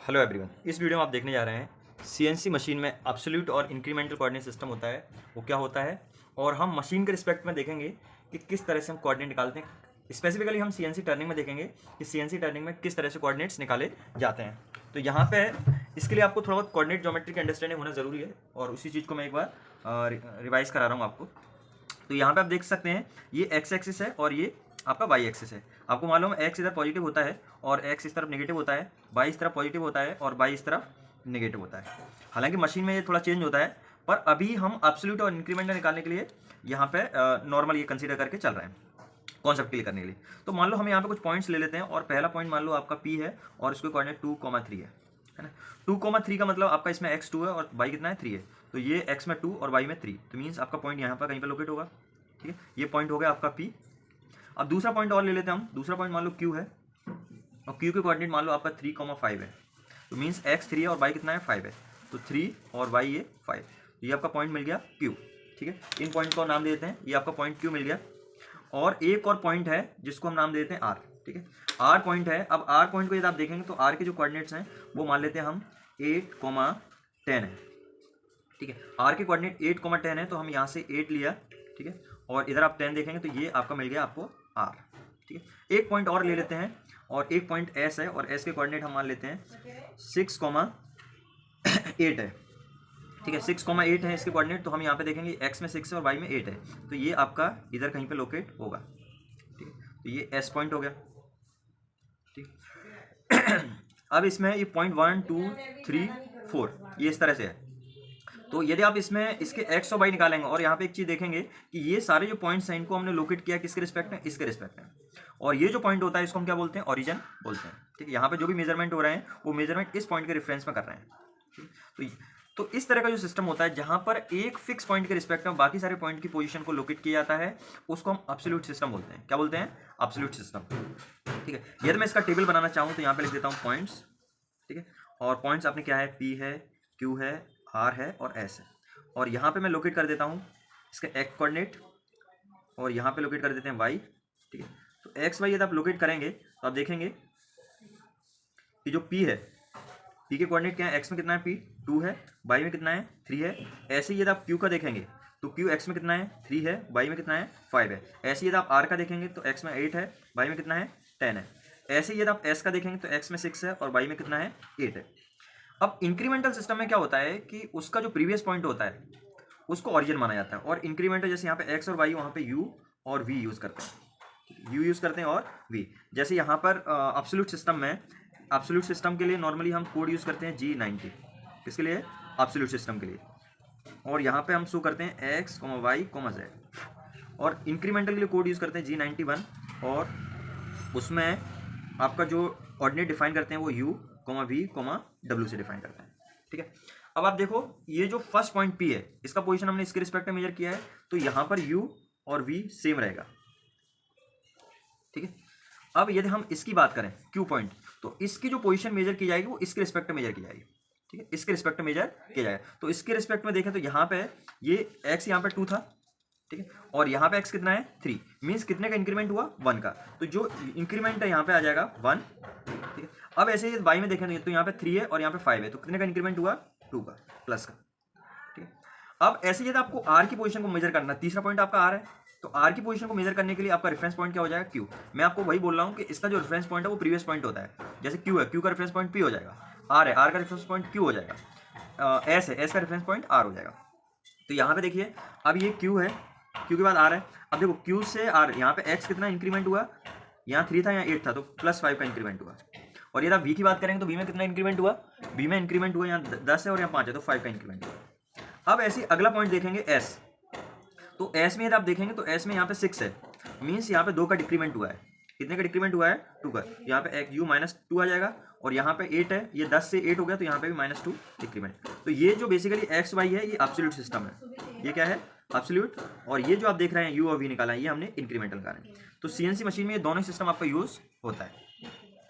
Hello everyone, इस video में आप देखने जा रहे हैं सीएनसी मशीन में एब्सोल्यूट और इंक्रीमेंटल कोऑर्डिनेट सिस्टम होता है, वो क्या होता है और हम मशीन के रिस्पेक्ट में देखेंगे कि किस तरह से हम कोऑर्डिनेट निकालते हैं। स्पेसिफिकली हम सीएनसी टर्निंग में देखेंगे कि सीएनसी टर्निंग में किस तरह से कोऑर्डिनेट्स निकाले जाते हैं। तो यहाँ पे इसके लिए आपको थोड़ा बहुत कोऑर्डिनेट ज्योमेट्री की अंडरस्टैंडिंग होना जरूरी है और उसी चीज़ को मैं एक बार रिवाइज करा रहा हूँ आपको। तो यहाँ पे आप देख सकते हैं ये एक्स एक्सिस है और ये आपका वाई एक्सिस है। आपको मालूम है एक्स इधर पॉजिटिव होता है और एक्स इस तरफ नेगेटिव होता है, वाई इस तरफ पॉजिटिव होता है और वाई इस तरफ नेगेटिव होता है। हालांकि मशीन में ये थोड़ा चेंज होता है, पर अभी हम एब्सोल्यूट और इंक्रीमेंटल निकालने के लिए यहाँ पे नॉर्मल ये कंसीडर करके चल रहे हैं कॉन्सेप्ट के लिए करने के लिए। तो मान लो हम यहाँ पे कुछ पॉइंट्स ले लेते हैं और पहला पॉइंट मान लो आपका पी है और इसको कोऑर्डिनेट 2,3 है ना। 2,3 का मतलब आपका इसमें x2 है और y कितना है 3 है, तो ये x में 2 और y में 3, तो मीन्स आपका पॉइंट यहाँ पर कहीं पर लोकेट होगा। ठीक है, ये पॉइंट हो गया आपका P। अब दूसरा पॉइंट और ले लेते हैं हम। दूसरा पॉइंट मान लो Q है और Q के कोऑर्डिनेट मान लो आपका 3,5 है, तो मीन्स x 3 है और y कितना है 5 है, तो 3 और y ये 5, तो ये आपका पॉइंट मिल गया Q। ठीक है, इन पॉइंट को नाम दे देते हैं, ये आपका पॉइंट Q मिल गया। और एक और पॉइंट है जिसको हम नाम देते हैं R। ठीक है, R पॉइंट है। अब R पॉइंट को यदि आप देखेंगे तो R के जो कोऑर्डिनेट्स हैं वो मान लेते हैं हम 8,10 है। ठीक है, R के कोऑर्डिनेट 8,10 है, तो हम यहाँ से 8 लिया। ठीक है, और इधर आप 10 देखेंगे तो ये आपका मिल गया आपको R। ठीक है, एक पॉइंट और ले लेते हैं और एक पॉइंट S है और S के कोऑर्डिनेट हम मान लेते हैं 6,8 है। ठीक है, 6,8 है इसके कोऑर्डिनेट, तो हम यहाँ पे देखेंगे x में 6 है और y में 8 है, तो ये आपका इधर कहीं पे लोकेट होगा। ठीक है, तो ये S पॉइंट हो गया। ठीक अब इसमें ये पॉइंट 1 2 3 4 ये इस तरह से है। तो यदि आप इसमें इसके x और y निकालेंगे और यहाँ पे एक चीज़ देखेंगे कि ये सारे जो पॉइंट्स हैं इनको हमने लोकेट किया किसके रिस्पेक्ट में, इसके रिस्पेक्ट में। और ये जो पॉइंट होता है इसको हम क्या बोलते हैं, ओरिजिन बोलते हैं। ठीक है, यहाँ पे जो भी मेजरमेंट हो रहे हैं वो मेजरमेंट इस पॉइंट के रेफरेंस में कर रहे हैं। ठीक, तो इस तरह का जो सिस्टम होता है जहाँ पर एक फिक्स पॉइंट के रिस्पेक्ट में बाकी सारे पॉइंट की पोजीशन को लोकेट किया जाता है, उसको हम एब्सोल्यूट सिस्टम बोलते हैं। क्या बोलते हैं? Absolute system. ठीक है, यदि मैं इसका टेबल बनाना चाहूँ तो यहाँ पे लिख देता हूँ पॉइंट्स। ठीक है, और पॉइंट्स आपने क्या है, P है, Q है, R है और S है। और यहाँ पे मैं लोकेट कर देता हूँ इसका x कोऑर्डिनेट और यहाँ पे लोकेट कर देते हैं y। ठीक है, तो x y यदि आप लोकेट करेंगे तो आप देखेंगे कि जो P है, P के कोऑर्डिनेट क्या है, x में कितना है P 2 है, y में कितना है 3 है। ऐसे ही यदि आप Q का देखेंगे तो Q x में कितना है 3 है, y में कितना है 5 है। ऐसे ही यदि आप R का देखेंगे तो x में 8 है, y में कितना है 10 है। ऐसे ही यदि आप S का देखेंगे तो x में 6 है और y में कितना है 8 है। अब इंक्रीमेंटल सिस्टम में क्या होता है कि उसका जो प्रीवियस पॉइंट होता है उसको ओरिजिन माना जाता है, और इंक्रीमेंटल जैसे यहाँ पे x और y वहाँ पे u और v यूज़ करते हैं, u यूज़ करते हैं और v। जैसे यहाँ पर एब्सोल्यूट सिस्टम में, एब्सोल्यूट सिस्टम के लिए नॉर्मली हम कोड यूज़ करते हैं G90, किसके लिए? एब्सोल्यूट सिस्टम के लिए। और यहाँ पे हम शो करते हैं x, y, z। और इंक्रीमेंटल के लिए कोड यूज़ करते हैं G91 और उसमें आपका जो ऑर्डिनेट डिफाइन करते हैं वो u, v, w से डिफाइन करते हैं। ठीक है, अब आप देखो ये जो फर्स्ट पॉइंट P है इसका पोजीशन हमने इसके रिस्पेक्ट में मेजर किया है, तो यहाँ पर u और v सेम रहेगा। ठीक है, अब यदि हम इसकी बात करें Q पॉइंट, तो इसकी जो पोजीशन मेजर की जाएगी वो इसके रिस्पेक्ट में मेजर की जाएगी। ठीक है, इसके रिस्पेक्ट में मेजर किया जाएगा। तो इसके रिस्पेक्ट में देखें तो यहाँ पे ये x यहाँ पे 2 था, ठीक है, और यहाँ पे x कितना है 3, मीन्स कितने का इंक्रीमेंट हुआ 1 का, तो जो इंक्रीमेंट है यहाँ पे आ जाएगा 1। ठीक है, अब ऐसे ही y में देखें तो यहाँ पे 3 है और यहाँ पे 5 है, तो कितने का इंक्रीमेंट हुआ 2 का, प्लस का। ठीक है, अब ऐसे ही यदि आपको r की पोजीशन को मेजर करना, तीसरा पॉइंट आपका r है, तो r की पोजीशन को मेजर करने के लिए आपका रेफरेंस पॉइंट क्या हो जाएगा Q। मैं आपको वही बोल रहा हूँ कि इसका जो रेफरेंस पॉइंट है वो प्रीवियस पॉइंट होता है। जैसे Q है, Q का रेफरेंस पॉइंट P हो जाएगा, R है, R का रेफरेंस पॉइंट Q हो जाएगा, S है, S का रेफरेंस पॉइंट R हो जाएगा। तो यहाँ पे देखिए अब ये Q है, Q के बाद R है। अब देखो Q से R, यहाँ पे x कितना इंक्रीमेंट हुआ, यहाँ 3 था यहाँ 8 था, तो +5 का इंक्रीमेंट हुआ। और यदि आप v की बात करेंगे तो v में कितना इंक्रीमेंट हुआ, v में इंक्रीमेंट हुआ यहाँ 10 है और यहाँ 5 है, तो 5 का इंक्रीमेंट हुआ। अब ऐसे अगला पॉइंट देखेंगे S, तो S में यदि आप देखेंगे तो S में यहाँ पे 6 है, मीन्स यहाँ पे 2 का डिक्रीमेंट हुआ है। कितने का डिक्रीमेंट हुआ है 2 का, यहाँ पे u -2 आ जाएगा, और यहाँ पे 8 है, ये 10 से 8 हो गया तो यहाँ पे भी -2 डिक्रीमेंट। तो ये जो बेसिकली x y है ये एब्सोल्यूट सिस्टम है, ये क्या है एब्सोल्यूट। और ये जो आप देख रहे हैं u और v निकाला है ये हमने इंक्रीमेंटल निकाला है। तो सीएनसी मशीन में ये दोनों सिस्टम आपका यूज होता है।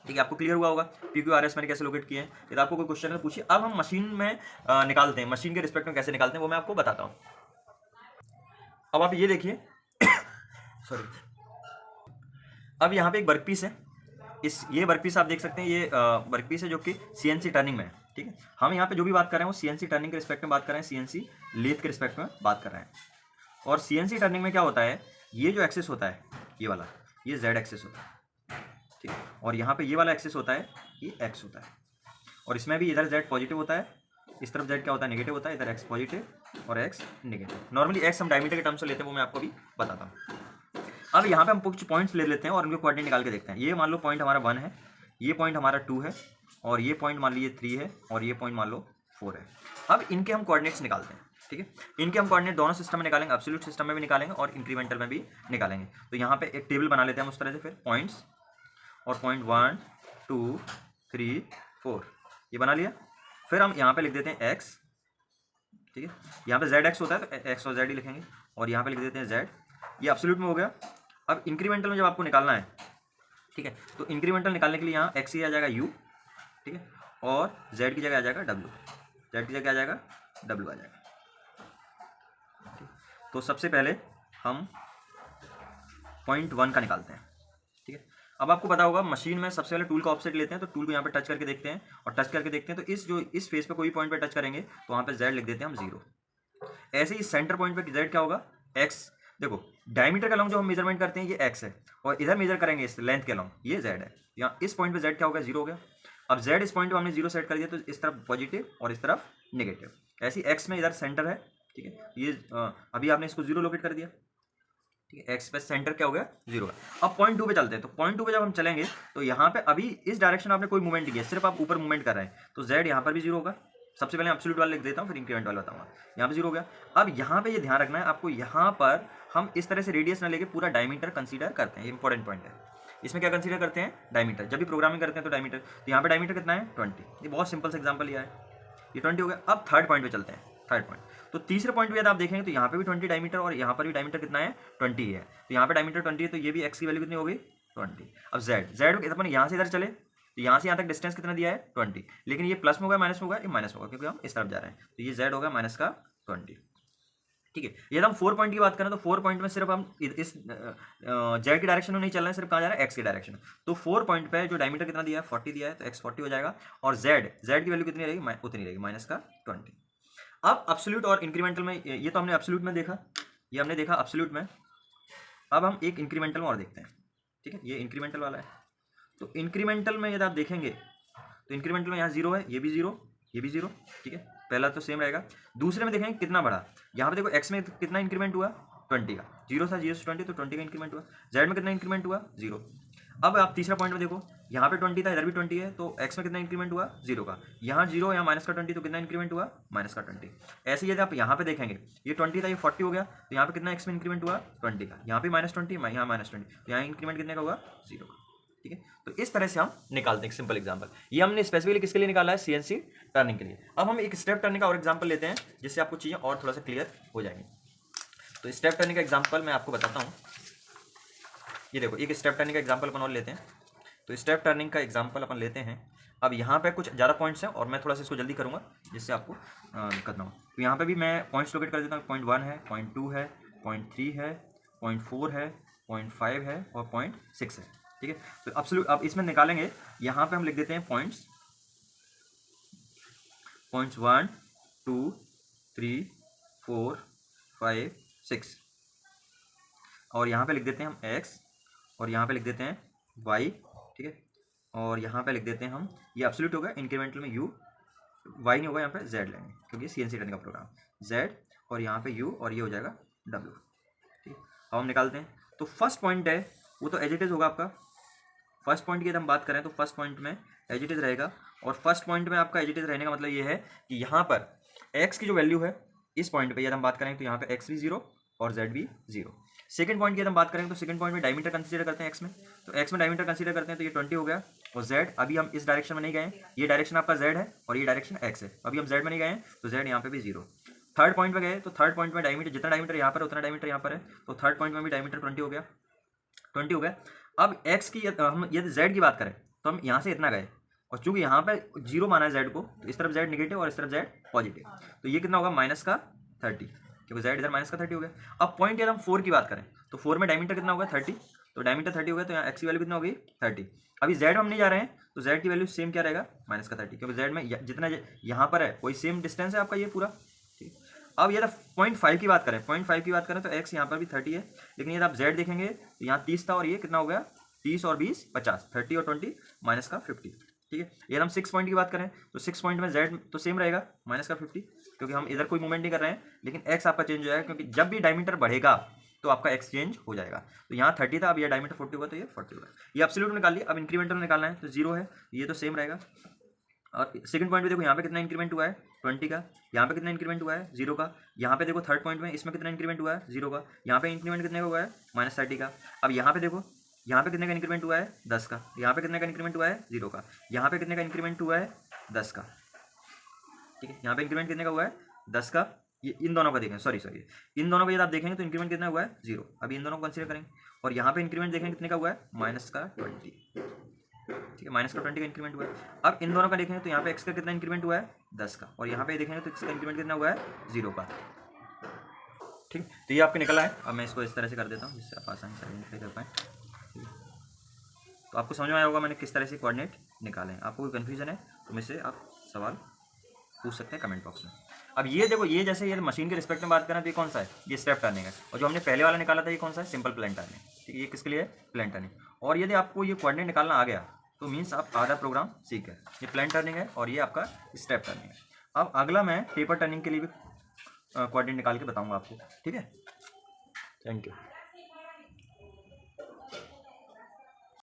ठीक है, आपको क्लियर हुआ होगा PQRS मैंने कैसे लोकेट किए हैं। यदि आपको कोई क्वेश्चन है पूछिए। अब हम मशीन में निकालते हैं, मशीन के रिस्पेक्ट में कैसे निकालते हैं वो मैं आपको बताता हूँ। अब आप ये देखिए सॉरी, अब यहाँ पे एक वर्क पीस है, ये वर्कपीस आप देख सकते हैं, ये वर्कपीस है जो कि CNC टर्निंग में है, ठीक है। हम यहाँ पे जो भी बात कर रहे हैं वो CNC टर्निंग के रिस्पेक्ट में बात कर रहे हैं, CNC लेथ के रिस्पेक्ट में बात कर रहे हैं। और CNC टर्निंग में क्या होता है, ये जो एक्सेस होता है ये वाला, ये Z एक्सेस होता है, ठीक है। और यहाँ पे ये वाला एक्सेस होता है, ये X होता है। और इसमें भी इधर Z पॉजिटिव होता है, इस तरफ Z क्या होता है, नेगेटिव होता है। इधर X पॉजिटिव और X नेगेटिव। नॉर्मली X हम डायमीटर के टर्म्स से लेते हैं, वो मैं आपको भी बताता हूँ। अब यहाँ पे हम कुछ पॉइंट्स ले लेते हैं और उनके कोऑर्डिनेट निकाल के देखते हैं। ये मान लो पॉइंट हमारा 1 है, ये पॉइंट हमारा 2 है, और ये पॉइंट मान लीजिए 3 है, और ये पॉइंट मान लो 4 है। अब इनके हम कोऑर्डिनेट्स निकालते हैं, ठीक है। इनके हम कोऑर्डिनेट दोनों सिस्टम में निकालेंगे, एब्सोल्यूट सिस्टम में भी निकालेंगे और इंक्रीमेंटल में भी निकालेंगे। तो यहाँ पे एक टेबल बना लेते हैं हम उस तरह से, फिर पॉइंट्स और पॉइंट 1 2 3 4 ये बना लिया। फिर हम यहाँ पे लिख देते हैं x, ठीक है। यहाँ पे ZX होता है तो x और Z ही लिखेंगे, और यहाँ पे लिख देते हैं Z। ये एब्सोल्यूट में हो गया। अब इंक्रीमेंटल में जब आपको निकालना है, ठीक है, तो इंक्रीमेंटल निकालने के लिए यहाँ x ही आ जाएगा u, ठीक है, और z की जगह आ जाएगा w, z की जगह आ जाएगा w आ जाएगा। तो सबसे पहले हम पॉइंट 1 का निकालते हैं, ठीक है। अब आपको पता होगा मशीन में सबसे पहले टूल का ऑफसेट लेते हैं, तो टूल को यहाँ पे टच करके देखते हैं, और टच करके देखते हैं तो इस फेस पे कोई पॉइंट पे टच करेंगे तो वहाँ पे z लिख देते हैं हम 0। ऐसे ही सेंटर पॉइंट पे z क्या होगा, x। देखो डायमीटर का लॉन्ग जो हम मेजरमेंट करते हैं ये x है, और इधर मेजर करेंगे इस लेंथ के लॉन्ग ये z है। यहाँ इस पॉइंट पे z क्या हो गया, 0 हो गया। अब z इस पॉइंट पे हमने 0 सेट कर दिया, तो इस तरफ पॉजिटिव और इस तरफ नेगेटिव। ऐसी x में इधर सेंटर है, ठीक है, ये अभी आपने इसको 0 लोकेट कर दिया, ठीक है। एक्स पे सेंटर क्या हो गया, 0 है। अब पॉइंट 2 पे चलते हैं, तो पॉइंट 2 पे जब हम चलेंगे तो यहाँ पे अभी इस डायरेक्शन आपने कोई मूवमेंट नहीं किया, सिर्फ आप ऊपर मूवमेंट कर रहे हैं, तो z यहाँ पर भी 0 होगा। सबसे पहले एब्सोल्यूट वाला लिख देता हूँ, फिर इंक्रीमेंट वाला बताऊंगा। यहाँ पे 0 हो गया। अब यहाँ पे ये ध्यान रखना है आपको, यहाँ पर हम इस तरह से रेडियस ना लेके पूरा डायमीटर कंसीडर करते हैं, इंपॉर्टेंट पॉइंट है। इसमें क्या कंसीडर करते हैं, डायमीटर। जब भी प्रोग्रामिंग करते हैं तो डायमीटर, तो यहाँ पे डायमीटर कितना है, 20। ये बहुत सिंपल सा एग्जाम्पल लिया है, ये 20 हो गया। अब थर्ड पॉइंट पे चलते हैं, थर्ड पॉइंट। तो तीसरे पॉइंट पे यदि आप देखेंगे तो यहाँ पे भी 20 डायमीटर, और यहाँ पर भी डायमीटर कितना है, 20 है। तो यहाँ पे डायमीटर 20 है, तो ये भी x की वैल्यू कितनी हो गई, 20। अब z अपन यहाँ से इधर चले तो यहाँ से यहाँ तक डिस्टेंस कितना दिया है, 20। लेकिन ये प्लस में होगा माइनस में होगा, ये माइनस होगा क्योंकि हम इस तरफ जा रहे हैं, तो ये z होगा माइनस का 20, ठीक है। यदि हम 4 पॉइंट की बात करें तो 4 पॉइंट में सिर्फ हम इस z की डायरेक्शन में नहीं चल रहे हैं, सिर्फ कहाँ जा रहा है, x की डायरेक्शन में। तो 4 पॉइंट पे जो डायमीटर कितना दिया है, 40 दिया है, तो x 40 हो जाएगा, और z की वैल्यू कितनी रहेगी, उतनी रहेगी, माइनस का 20। अब एब्सोल्यूट और इंक्रीमेंटल में, ये तो हमने एब्सोल्यूट में देखा, ये हमने देखा एब्सोल्यूट में। अब हम एक इंक्रीमेंटल में और देखते हैं, ठीक है, ये इंक्रीमेंटल वाला है। तो इंक्रीमेंटल में यदि आप देखेंगे तो इंक्रीमेंटल में यहाँ 0 है, ये भी 0, ये भी 0, ठीक है, पहला तो सेम रहेगा। दूसरे में देखेंगे कितना बढ़ा, यहाँ पे देखो x में कितना इंक्रीमेंट हुआ, 20 का, 0 था, 0 से 20, तो 20 का इंक्रीमेंट हुआ। z में कितना इंक्रीमेंट हुआ, 0। अब आप तीसरा पॉइंट में देखो, यहाँ पे 20 था, इधर भी 20 है, तो x में कितना इंक्रीमेंट हुआ, 0 का। यहाँ 0, यहाँ माइनस का 20, तो कितना इंक्रीमेंट हुआ, माइनस का 20। ऐसे यदि आप यहाँ पे देखेंगे, ये 20 था, ये 40 हो गया, तो यहाँ पे कितना x में इंक्रीमेंट हुआ, 20 का। यहाँ पे -20, यहाँ -20, तो यहाँ इंक्रीमेंट कितने का हुआ, 0 का, ठीक है। तो इस तरह से हम निकालते हैं सिंपल एग्जांपल। ये हमने स्पेसिफिकली किसके लिए निकाला है, CNC टर्निंग के लिए। अब हम एक स्टेप टर्निंग का और एग्जांपल लेते हैं, जिससे आपको चीज़ें और थोड़ा सा क्लियर हो जाएंगी। तो स्टेप टर्निंग का एग्जांपल मैं आपको बताता हूँ। ये देखो, एक स्टेप टर्निंग का एग्जांपल अपन और लेते हैं। तो स्टेप टर्निंग का एग्जांपल अपन लेते हैं। अब यहाँ पे कुछ ज़्यादा पॉइंट्स हैं और मैं थोड़ा सा इसको जल्दी करूँगा जिससे आपको दिक्कत ना हो। तो यहाँ पे भी मैं पॉइंट्स लोकेट कर देता हूँ। पॉइंट 1 है, पॉइंट 2 है, पॉइंट 3 है, पॉइंट 4 है, पॉइंट 5 है और पॉइंट 6 है, ठीक है। तो एब्सोल्यूट अब इसमें निकालेंगे, यहाँ पे हम लिख देते हैं पॉइंट्स 1 2 3 4 5 6, और यहाँ पे लिख देते हैं हम x, और यहाँ पे लिख देते हैं y, ठीक है, और यहाँ पे लिख देते हैं हम, ये एब्सोल्यूट होगा, इंक्रीमेंटल में u, y नहीं होगा, यहाँ पे z लेंगे क्योंकि CNC टर्निंग का प्रोग्राम, z, और यहाँ पे u, और ये हो जाएगा w, ठीक है। अब हम निकालते हैं। तो फर्स्ट पॉइंट है वो तो एज इट इज होगा आपका। फर्स्ट पॉइंट की यदि हम बात करें तो फर्स्ट पॉइंट में एज इट इज रहेगा, और फर्स्ट पॉइंट में आपका एज इट इज रहने का मतलब ये है कि यहाँ पर x की जो वैल्यू है इस पॉइंट पे यदि हम बात करें तो यहाँ पे x भी 0 और z भी 0। सेकंड पॉइंट की यदि हम बात करें तो सेकंड पॉइंट में डायमीटर कंसीडर करते हैं x में, तो x में डायमीटर कंसीडर करते हैं तो ये 20 हो गया, और z अभी हम इस डायरेक्शन में नहीं गए, ये डायरेक्शन आपका z है और ये डायरेक्शन x है, अभी हम z में नहीं गए तो z यहाँ पे भी 0। थर्ड पॉइंट पे गए तो थर्ड पॉइंट में डायमीटर, जितना डायमीटर यहाँ पर है उतना डायमीटर यहाँ पर है, तो थर्ड पॉइंट में भी डायमीटर 20 हो गया, 20 हो गया। अब x की हम यदि z की बात करें तो हम यहाँ से इतना गए, और चूंकि यहाँ पे 0 माना है z को, तो इस तरफ z नेगेटिव और इस तरफ z पॉजिटिव, तो ये कितना होगा, माइनस का 30, क्योंकि z इधर माइनस का 30 हो गया। अब पॉइंट यदि हम 4 की बात करें तो 4 में डायमीटर कितना होगा, 30, तो डायमीटर 30 हो गया, तो यहाँ x की वैल्यू कितना होगी, 30। अभी जेड हम नहीं जा रहे हैं, तो जेड की वैल्यू सेम क्या रहेगा, -30, क्योंकि जेड में जितना यहाँ पर है वही सेम डिस्टेंस है आपका ये पूरा। ठीक, अब यदि 0.5 की बात करें, 0.5 की बात करें तो एक्स यहाँ पर भी 30 है, लेकिन यदि आप जेड देखेंगे तो यहाँ 30 था और ये कितना हो गया, 30 और 20 50, 30 और 20 -50। ठीक है, यदि हम 6 पॉइंट की बात करें तो 6 पॉइंट में जेड तो सेम रहेगा -50, क्योंकि हम इधर कोई मूवमेंट नहीं कर रहे हैं, लेकिन एक्स आपका चेंज हो जाएगा, क्योंकि जब भी डायमीटर बढ़ेगा तो आपका एक्स चेंज हो जाएगा। तो यहाँ 30 था, अब ये डायमीटर 40 होगा तो ये 40 होगा। ये एब्सोल्यूट निकाल लिया, अब इंक्रीमेंटल निकालना है तो 0 है, ये तो सेम रहेगा। और सेकंड पॉइंट पे देखो यहाँ पे कितना इंक्रीमेंट हुआ है 20 का, यहाँ पे कितना इंक्रीमेंट हुआ है 0 का, यहाँ पे देखो थर्ड पॉइंट में इसमें कितना इंक्रीमेंट हुआ है 0 का, यहाँ पे इंक्रीमेंट कितने का हुआ है -30 का। अब यहाँ पे देखो यहाँ पे कितने का इंक्रीमेंट हुआ है 10 का, यहाँ पे कितने का इंक्रीमेंट हुआ है 0 का, यहाँ पे कितने का इंक्रीमेंट हुआ है 10 का। ठीक है, यहाँ पे इंक्रीमेंट कितने का हुआ है 10 का। ये इन दोनों का देखें, सॉरी इन दोनों का यदि आप देखेंगे तो इंक्रीमेंट कितना हुआ है 0। अभी इन दोनों को कंसीडर करेंगे और यहाँ पे इंक्रीमेंट देखेंगे कितने का हुआ है -20। ठीक है, -20 का इंक्रीमेंट हुआ है। अब इन दोनों का देखेंगे तो यहाँ पे एक्स का कितना इंक्रीमेंट हुआ है 10 का, और यहाँ पे देखेंगे तो इसका इंक्रीमेंट कितना हुआ है 0 का। ठीक, तो ये आपके निकला है। अब मैं इसको इस तरह से कर देता हूँ जिससे आप आसानी से आइडेंटिफाई कर पाएँ। तो आपको समझ में आया होगा मैंने किस तरह से कोऑर्डिनेट निकाले हैं। आपको कोई कन्फ्यूजन है तो मुझसे आप सवाल पूछ सकते हैं कमेंट बॉक्स में। अब ये देखो, ये जैसे ये मशीन के रिस्पेक्ट में बात करें तो ये कौन सा है, ये स्टेप टर्निंग है, और जो हमने पहले वाला निकाला था ये कौन सा है, सिंपल प्लेन टर्निंग। ठीक है, ये किसके लिए है, प्लेन टर्निंग। और यदि आपको ये कोऑर्डिनेट निकालना आ गया तो मीन्स आप आधा प्रोग्राम सीख गए। ये प्लेन टर्निंग है और ये आपका स्टेप टर्निंग है। अब अगला मैं टेपर टर्निंग के लिए भी कोऑर्डिनेट निकाल के बताऊँगा आपको। ठीक है, थैंक यू।